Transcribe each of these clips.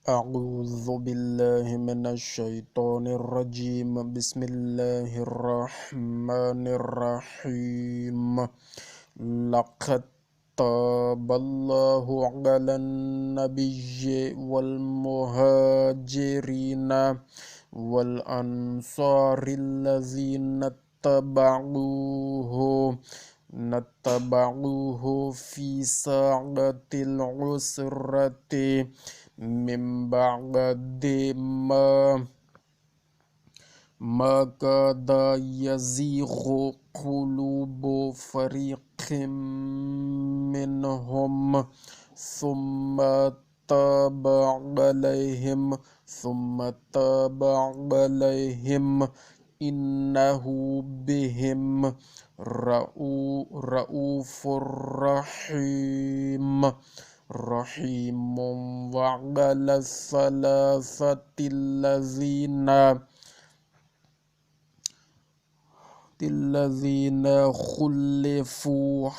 اعوذ باللہ من الشیطان الرجیم بسم اللہ الرحمن الرحیم لقد تاب اللہ علی النبی والمہاجرین والانصار الذین نتبعوه فی ساعة العسرة من بعد ما كاد يزيغ قلوب فريق منهم ثم تاب عليهم إنه بهم رؤوف رحيم وعلى الثلاثة الذين خلفوا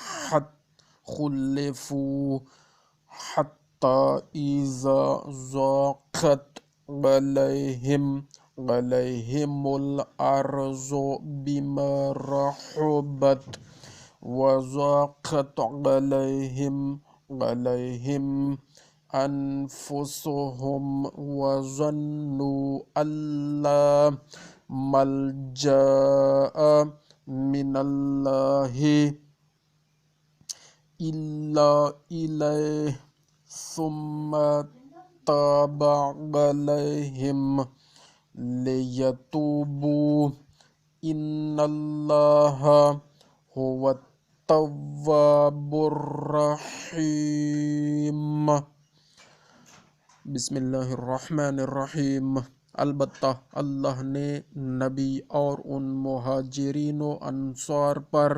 حتى إذا ضاقت عليهم الأرض بما رحبت وضاقت عليهم أنفسهم وظنوا أن لا ملجأ من الله إلا إليه ثم تاب عليهم ليتوبوا إن الله هو التواب الرحیم۔ بسم اللہ الرحمن الرحیم۔ البتہ اللہ نے نبی اور ان مہاجرین و انصار پر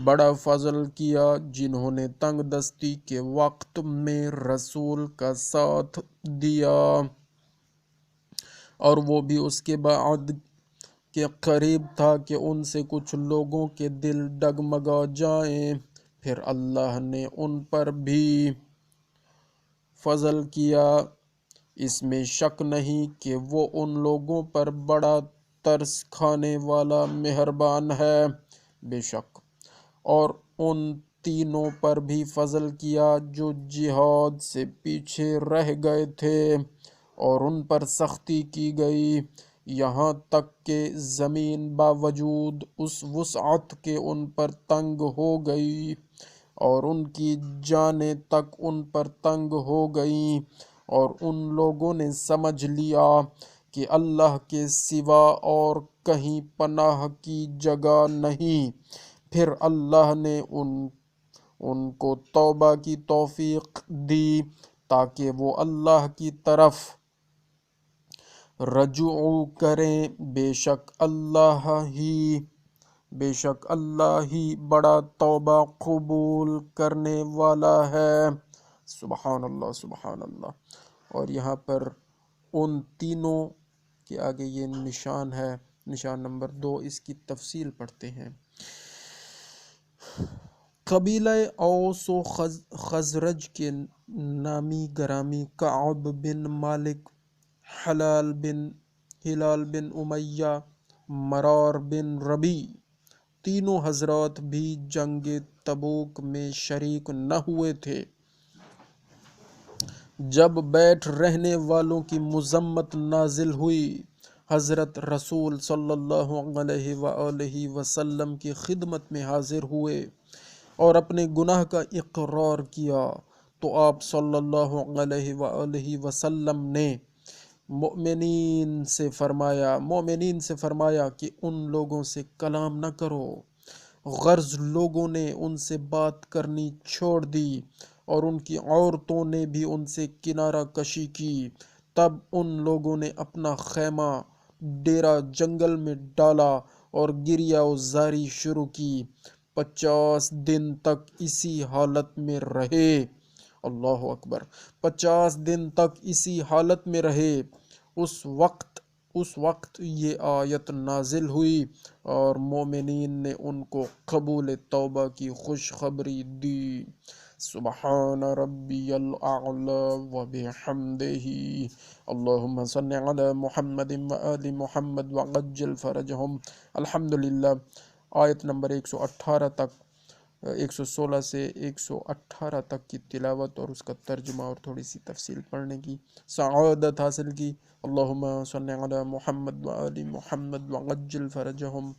بڑا فضل کیا جنہوں نے تنگ دستی کے وقت میں رسول کا ساتھ دیا، اور وہ بھی اس کے بعد کے قریب تھا کہ ان سے کچھ لوگوں کے دل ڈگمگا جائیں۔ پھر اللہ نے ان پر بھی فضل کیا، اس میں شک نہیں کہ وہ ان لوگوں پر بڑا ترس کھانے والا مہربان ہے۔ بے شک اور ان تینوں پر بھی فضل کیا جو جہاد سے پیچھے رہ گئے تھے اور ان پر سختی کی گئی، یہاں تک کہ زمین باوجود اس وسعت کے ان پر تنگ ہو گئی اور ان کی جانیں تک ان پر تنگ ہو گئیں، اور ان لوگوں نے سمجھ لیا کہ اللہ کے سوا اور کہیں پناہ کی جگہ نہیں۔ پھر اللہ نے ان کو توبہ کی توفیق دی تاکہ وہ اللہ کی طرف رجوع کریں، بے شک اللہ ہی بڑا توبہ قبول کرنے والا ہے۔ سبحان اللہ سبحان اللہ۔ اور یہاں پر ان تینوں کے آگے یہ نشان ہے، نشان نمبر 2، اس کی تفصیل پڑھتے ہیں۔ قبیلہ اوس و خزرج کے نامی گرامی کعب بن مالک، ہلال بن امیہ، مرار بن ربیع، تینوں حضرات بھی جنگ تبوک میں شریک نہ ہوئے تھے۔ جب بیٹھ رہنے والوں کی مذمت نازل ہوئی، حضرت رسول صلی اللہ علیہ وآلہ وسلم کی خدمت میں حاضر ہوئے اور اپنے گناہ کا اقرار کیا، تو آپ صلی اللہ علیہ وآلہ وسلم نے مومنین سے فرمایا کہ ان لوگوں سے کلام نہ کرو۔ غرض لوگوں نے ان سے بات کرنی چھوڑ دی اور ان کی عورتوں نے بھی ان سے کنارہ کشی کی۔ تب ان لوگوں نے اپنا خیمہ ڈیرا جنگل میں ڈالا اور گریہ و زاری شروع کی۔ 50 دن تک اسی حالت میں رہے۔ اللہ اکبر۔ 50 دن تک اسی حالت میں رہے۔ اس وقت یہ آیت نازل ہوئی اور مومنین نے ان کو قبول توبہ کی خوشخبری دی۔ سبحان ربی الاعلی و بحمدہ اللہم صلی علی محمد و آل محمد وعجل فرجہم۔ الحمدللہ آیت نمبر 118 تک 116 سے 118 تک کی تلاوت اور اس کا ترجمہ اور تھوڑی سی تفصیل پڑھنے کی سعادت حاصل کی۔ اللہم صلی علی محمد و آل محمد وعجل فرجہم۔